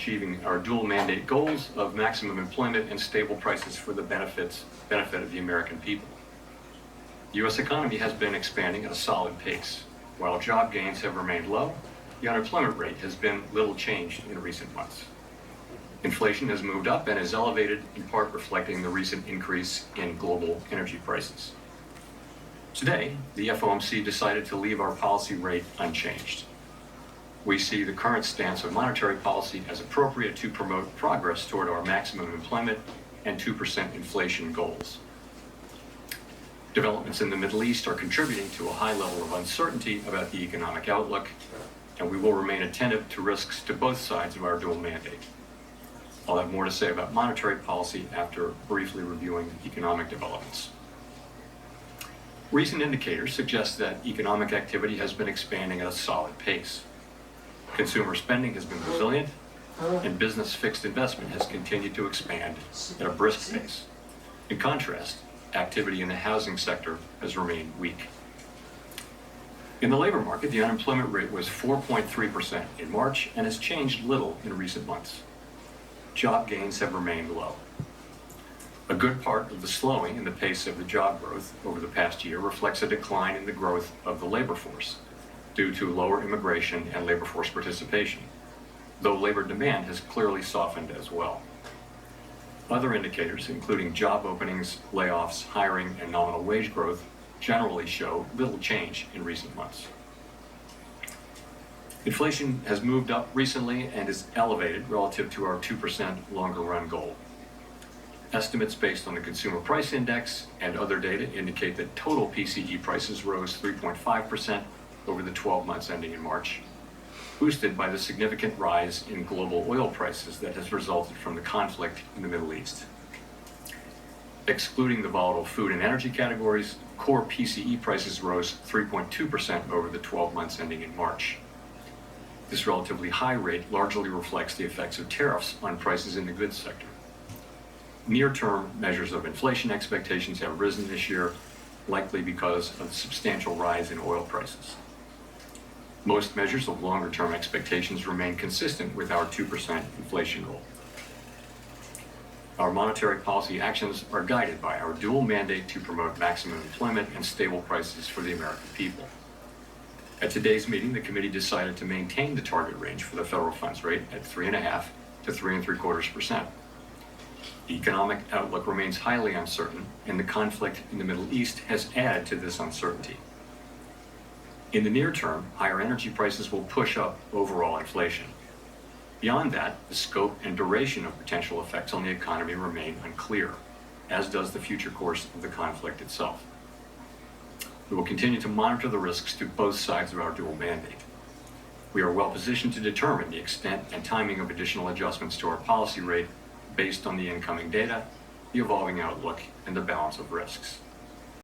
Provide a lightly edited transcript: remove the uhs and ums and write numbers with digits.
achieving our dual mandate goals of maximum employment and stable prices for the benefit of the American people. The U.S. economy has been expanding at a solid pace. While job gains have remained low, the unemployment rate has been little changed in recent months. Inflation has moved up and is elevated, in part reflecting the recent increase in global energy prices. Today, the FOMC decided to leave our policy rate unchanged. We see the current stance of monetary policy as appropriate to promote progress toward our maximum employment and 2% inflation goals. Developments in the Middle East are contributing to a high level of uncertainty about the economic outlook, and we will remain attentive to risks to both sides of our dual mandate. I'll have more to say about monetary policy after briefly reviewing economic developments. Recent indicators suggest that economic activity has been expanding at a solid pace. Consumer spending has been resilient, and business fixed investment has continued to expand at a brisk pace. In contrast, activity in the housing sector has remained weak. In the labor market, the unemployment rate was 4.3% in March and has changed little in recent months. Job gains have remained low. A good part of the slowing in the pace of the job growth over the past year reflects a decline in the growth of the labor force due to lower immigration and labor force participation, though labor demand has clearly softened as well. Other indicators, including job openings, layoffs, hiring, and nominal wage growth, generally show little change in recent months. Inflation has moved up recently and is elevated relative to our 2% longer run goal. Estimates based on the Consumer Price Index and other data indicate that total PCE prices rose 3.5% over the 12 months ending in March, boosted by the significant rise in global oil prices that has resulted from the conflict in the Middle East. Excluding the volatile food and energy categories, core PCE prices rose 3.2% over the 12 months ending in March. This relatively high rate largely reflects the effects of tariffs on prices in the goods sector. Near-term measures of inflation expectations have risen this year, likely because of the substantial rise in oil prices. Most measures of longer-term expectations remain consistent with our 2% inflation goal. Our monetary policy actions are guided by our dual mandate to promote maximum employment and stable prices for the American people. At today's meeting, the committee decided to maintain the target range for the federal funds rate at 3.5% to 3.75%. The economic outlook remains highly uncertain, and the conflict in the Middle East has added to this uncertainty. In the near term, higher energy prices will push up overall inflation. Beyond that, the scope and duration of potential effects on the economy remain unclear, as does the future course of the conflict itself. We will continue to monitor the risks to both sides of our dual mandate. We are well positioned to determine the extent and timing of additional adjustments to our policy rate based on the incoming data, the evolving outlook, and the balance of risks.